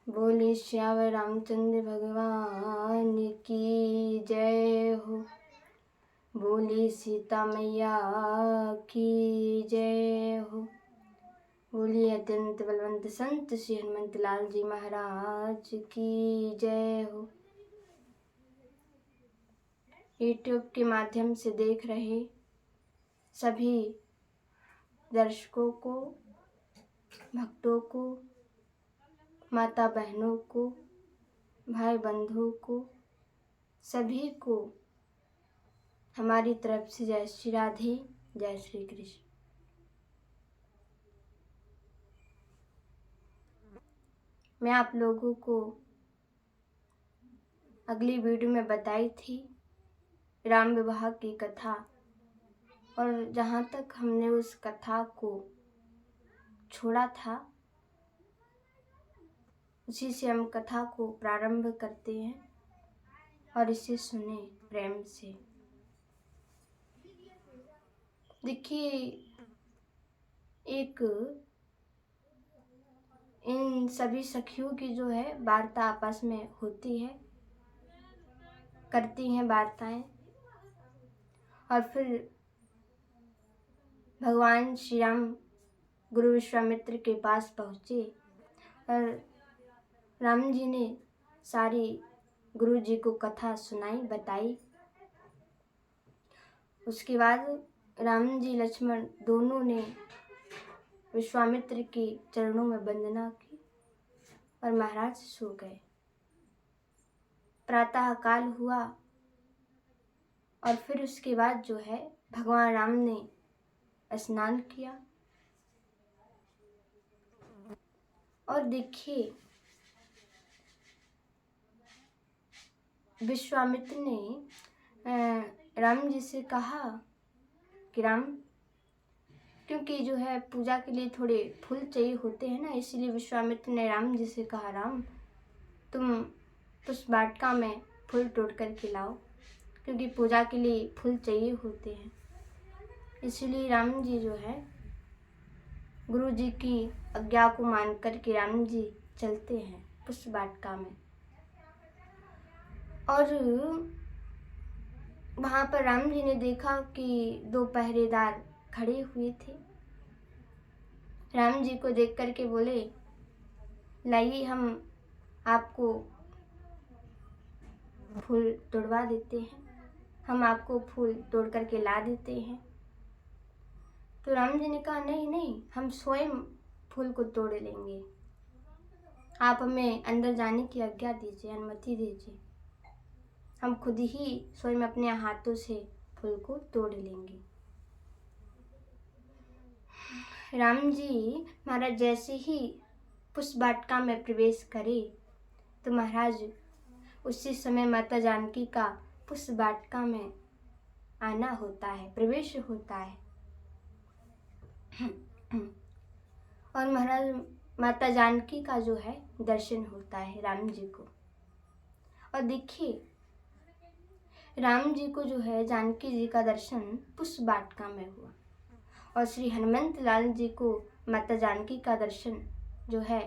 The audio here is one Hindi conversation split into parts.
बोले श्यावर रामचंद्र भगवान की जय हो। बोले सीता मैया की जय हो। बोलिए अत्यंत बलवंत संत श्री हनुमंत लाल जी महाराज की जय हो। यूट्यूब के माध्यम से देख रहे सभी दर्शकों को, भक्तों को, माता बहनों को, भाई बंधुओं को, सभी को हमारी तरफ से जय श्री राधे, जय श्री कृष्ण। मैं आप लोगों को अगली वीडियो में बताई थी राम विवाह की कथा, और जहाँ तक हमने उस कथा को छोड़ा था उसी से हम कथा को प्रारंभ करते हैं और इसे सुने प्रेम से। देखिए, एक इन सभी सखियों की जो है वार्ता आपस में होती है, करती हैं वार्ताएं, और फिर भगवान श्री राम गुरु विश्वामित्र के पास पहुँचे और राम जी ने सारी गुरु जी को कथा सुनाई, बताई। उसके बाद राम जी लक्ष्मण दोनों ने विश्वामित्र के चरणों में वंदना की और महाराज सो गए। प्रातः काल हुआ और फिर उसके बाद जो है भगवान राम ने स्नान किया और देखिए विश्वामित्र ने राम जी से कहा कि राम, क्योंकि जो है पूजा के लिए थोड़े फूल चाहिए होते हैं ना, इसलिए विश्वामित्र ने राम जी से कहा, राम तुम पुष्प वाटिका में फूल तोड़ कर के लाओ, क्योंकि पूजा के लिए फूल चाहिए होते हैं। इसलिए राम जी जो है गुरु जी की आज्ञा को मान कर के राम जी चलते हैं पुष्प वाटिका में, और वहाँ पर राम जी ने देखा कि 2 पहरेदार खड़े हुए थे। राम जी को देख कर के बोले, लाइए हम आपको फूल तोड़वा देते हैं, हम आपको फूल तोड़ कर के ला देते हैं। तो राम जी ने कहा, नहीं नहीं, हम स्वयं फूल को तोड़ लेंगे, आप हमें अंदर जाने की आज्ञा दीजिए, अनुमति दीजिए, हम खुद ही स्वयं अपने हाथों से फूल को तोड़ लेंगे। राम जी महाराज जैसे ही पुष्प वाटिका में प्रवेश करे तो महाराज उसी समय माता जानकी का पुष्प वाटिका में आना होता है, प्रवेश होता है। और महाराज माता जानकी का जो है दर्शन होता है राम जी को। और देखिए राम जी को जो है जानकी जी का दर्शन पुष्प वाटिका में हुआ, और श्री हनुमंत लाल जी को माता जानकी का दर्शन जो है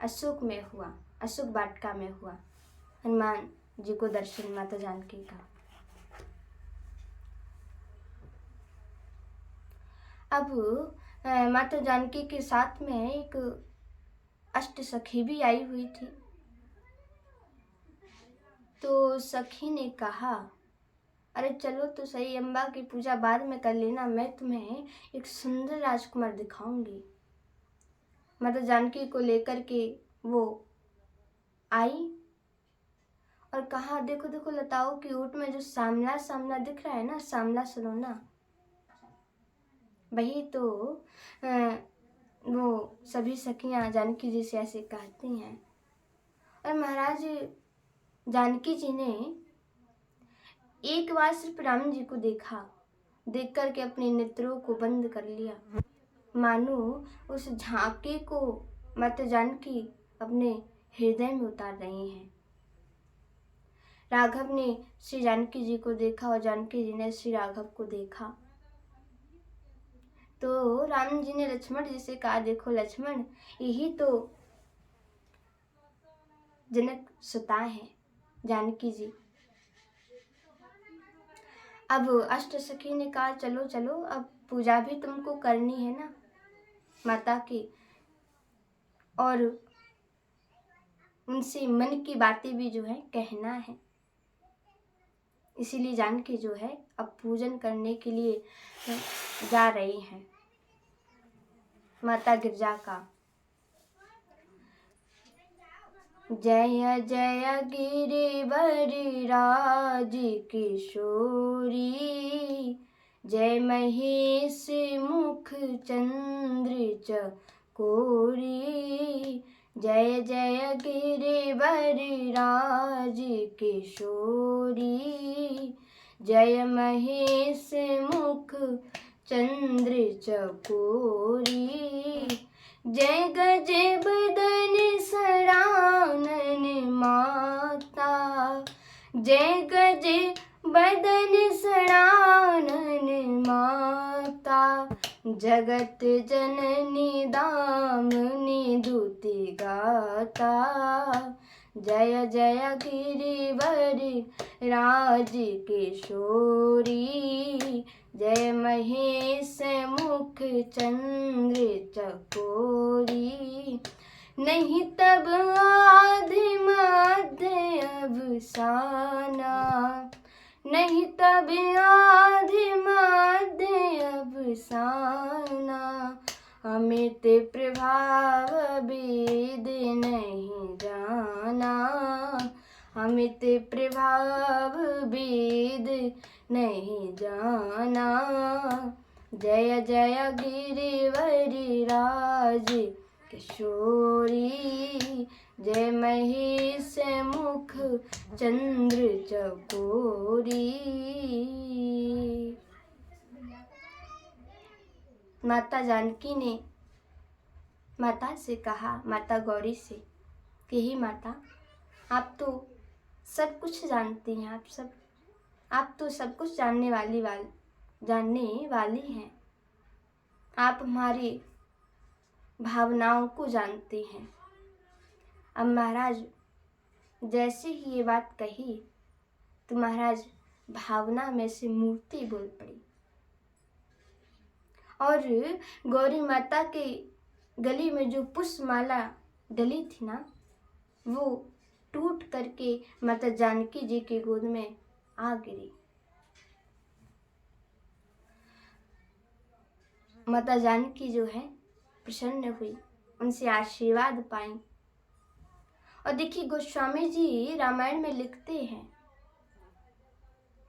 अशोक में हुआ, अशोक वाटिका में हुआ, हनुमान जी को दर्शन माता जानकी का। अब माता जानकी के साथ में एक अष्ट सखी भी आई हुई थी। तो सखी ने कहा, अरे चलो तो सही, अम्बा की पूजा बाद में कर लेना, मैं तुम्हें एक सुंदर राजकुमार दिखाऊंगी। माता जानकी को लेकर के वो आई और कहा, देखो देखो लताओं की ओट में जो सामला सामला दिख रहा है ना, सामला सलोना, वही तो वो सभी सखियां जानकी जी से ऐसे कहती हैं। और महाराज जानकी जी ने एक बार सिर्फ राम जी को देखा, देख करके अपने नेत्रों को बंद कर लिया, मानो उस झांके को माता जानकी अपने हृदय में उतार रही हैं। राघव ने श्री जानकी जी को देखा और जानकी जी ने श्री राघव को देखा। तो राम जी ने लक्ष्मण जी से कहा, देखो लक्ष्मण, यही तो जनक सुता हैं जानकी जी। अब अष्ट सखी ने कहा चलो चलो, अब पूजा भी तुमको करनी है ना माता की, और उनसे मन की बातें भी जो है कहना है। इसीलिए जानकी जो है अब पूजन करने के लिए जा रही हैं माता गिरजा का। जय जय गिरिवर राज किशोरी, जय महेश मुख चंद्र चकोरी। जय जय गिरिवर राज किशोरी, जय महेश मुख चंद्र चकोरी। जय गजे बदन सरानन माता, जय गजे बदन सरानन माता। जगत जननी दामिनी दुति गाता, जय जय गिरिवर राज किशोरी, जय महेश मुख चंद्र चकोरी। नहीं तब आधि मध्य अवसाना, नहीं तब आधि मध्य अवसाना। अमित प्रभाव वेद नहीं जाना, अमित प्रभाव वेद नहीं जाना। जय जय गिरिवर राज किशोरी, जय महेश मुख चंद्र चकोरी। माता जानकी ने माता से कहा, माता गौरी से, कि हे माता, आप तो सब कुछ जानती हैं, आप तो सब कुछ जानने वाली हैं। आप हमारी भावनाओं को जानती हैं। अब महाराज जैसे ही ये बात कही तो महाराज भावना में से मूर्ति बोल पड़ी और गौरी माता के गले में जो पुष्पमाला डली थी ना, वो टूट करके माता जानकी जी की गोद में आ गिरी। माता जानकी जो है प्रसन्न हुई, उनसे आशीर्वाद पाई। और देखिए गोस्वामी जी रामायण में लिखते हैं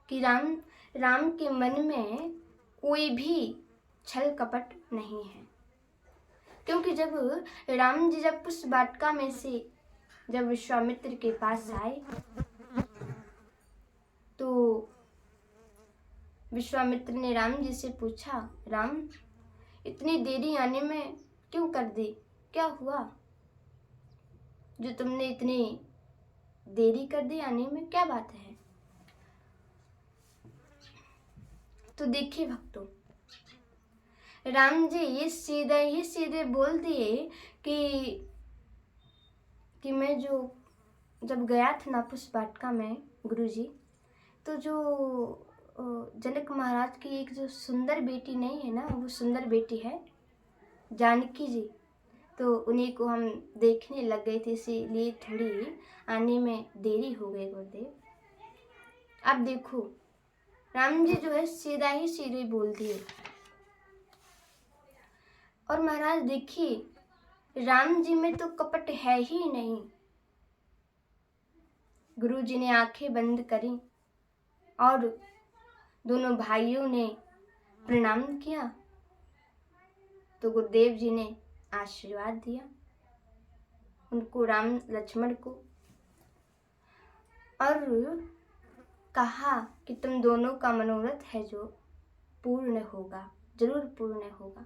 कि राम के मन में कोई भी छल कपट नहीं है, क्योंकि जब राम जी जब पुष्प वाटिका में से जब विश्वामित्र के पास आए तो विश्वामित्र ने राम जी से पूछा, राम इतनी देरी आने में क्यों कर दी, क्या हुआ जो तुमने इतनी देरी कर दी आने में, क्या बात है। तो देखिए भक्तों, राम जी ये सीधे बोल दिए कि मैं जब गया था ना पुष्प वाटिका में गुरुजी, तो जो जनक महाराज की एक जो सुंदर बेटी नहीं है ना, वो सुंदर बेटी है जानकी जी, तो उन्हीं को हम देखने लग गए थे, इसीलिए थोड़ी आने में देरी हो गई गुरुदेव। अब देखो राम जी जो है सीधे बोल दिए। और महाराज देखिए राम जी में तो कपट है ही नहीं। गुरु जी ने आंखें बंद करी और दोनों भाइयों ने प्रणाम किया तो गुरुदेव जी ने आशीर्वाद दिया उनको, राम लक्ष्मण को, और कहा कि तुम दोनों का मनोरथ है जो पूर्ण होगा, जरूर पूर्ण होगा।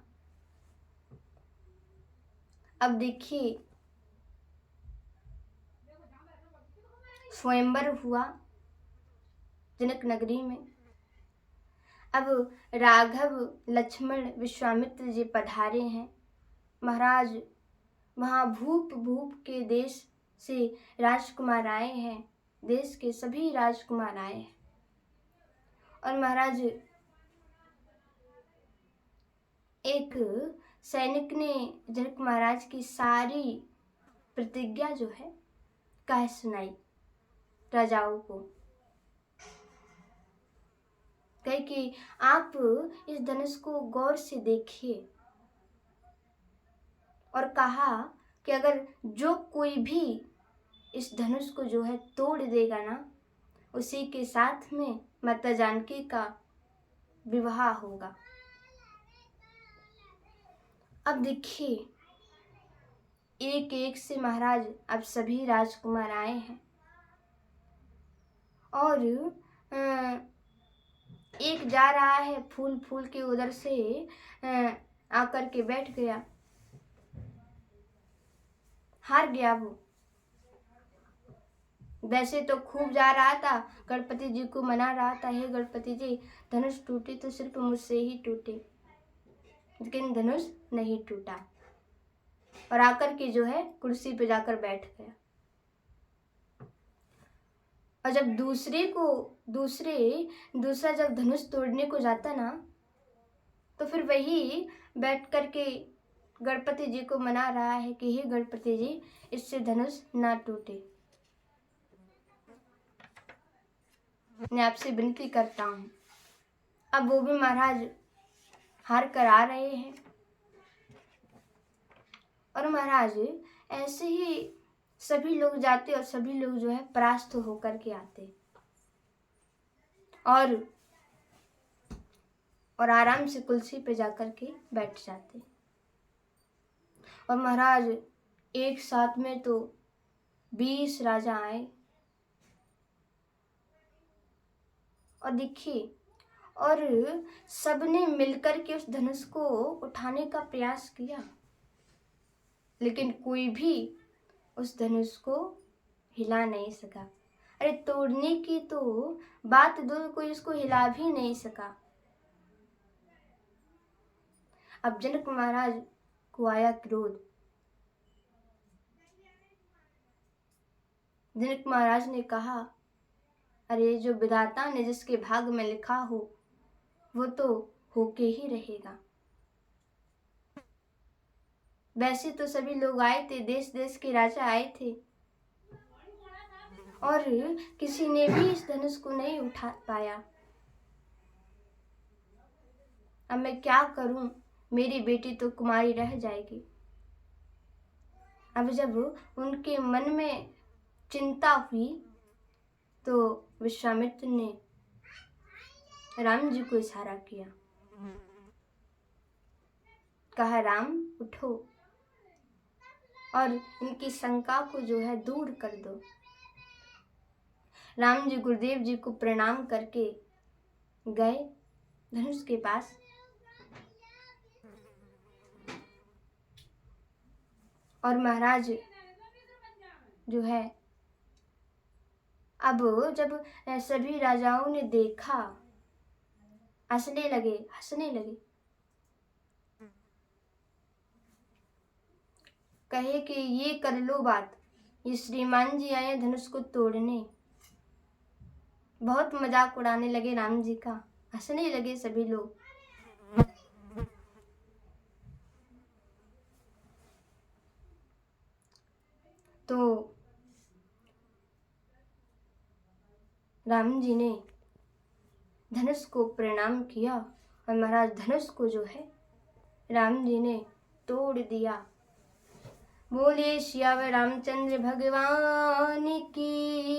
अब देखिए स्वयंवर हुआ जनक नगरी में। अब राघव लक्ष्मण विश्वामित्र जी पधारे हैं। महाराज वहाँ भूप के देश से राजकुमार आए हैं, देश के सभी राजकुमार आए हैं। और महाराज एक सैनिक ने जनक महाराज की सारी प्रतिज्ञा जो है कह सुनाई राजाओं को, कहे कि आप इस धनुष को गौर से देखिए, और कहा कि अगर जो कोई भी इस धनुष को जो है तोड़ देगा ना, उसी के साथ में माता जानकी का विवाह होगा। अब देखिए, एक एक से महाराज अब सभी राजकुमार आए हैं, और एक जा रहा है फूल फूल के उधर से आकर के बैठ गया, हार गया वो। वैसे तो खूब जा रहा था, गणपति जी को मना रहा था, हे गणपति जी धनुष टूटे तो सिर्फ मुझसे ही टूटे, लेकिन धनुष नहीं टूटा, और आकर के जो है कुर्सी पे जाकर बैठ गया। और जब दूसरा जब धनुष तोड़ने को जाता ना, तो फिर वही बैठ करके गणपति जी को मना रहा है कि हे गणपति जी इससे धनुष ना टूटे, मैं आपसे विनती करता हूँ। अब वो भी महाराज हार कर आ रहे हैं, और महाराज ऐसे ही सभी लोग जाते और सभी लोग जो है परास्त होकर के आते, और आराम से कुर्सी पे जाकर के बैठ जाते। और महाराज एक साथ में तो 20 राजा आए, और देखिए, और सबने मिलकर के उस धनुष को उठाने का प्रयास किया, लेकिन कोई भी उस धनुष को हिला नहीं सका। अरे तोड़ने की तो बात दूर, कोई इसको हिला भी नहीं सका। अब जनक महाराज को आया क्रोध। जनक महाराज ने कहा, अरे जो विधाता ने जिसके भाग में लिखा हो वो तो होके ही रहेगा। वैसे तो सभी लोग आए थे, देश देश के राजा आए थे, और किसी ने भी इस धनुष को नहीं उठा पाया। अब मैं क्या करूं, मेरी बेटी तो कुमारी रह जाएगी। अब जब उनके मन में चिंता हुई तो विश्वामित्र ने राम जी को इशारा किया, कहा राम उठो और इनकी शंका को जो है दूर कर दो। राम जी गुरुदेव जी को प्रणाम करके गए धनुष के पास, और महाराज जो है अब जब सभी राजाओं ने देखा, हंसने लगे। कहे कि ये कर लो बात, ये श्रीमान जी आए धनुष को तोड़ने। बहुत मजाक उड़ाने लगे राम जी का, हंसने लगे सभी लोग। तो राम जी ने धनुष को प्रणाम किया, और महाराज धनुष को जो है राम जी ने तोड़ दिया। बोले सियावर रामचंद्र भगवान की।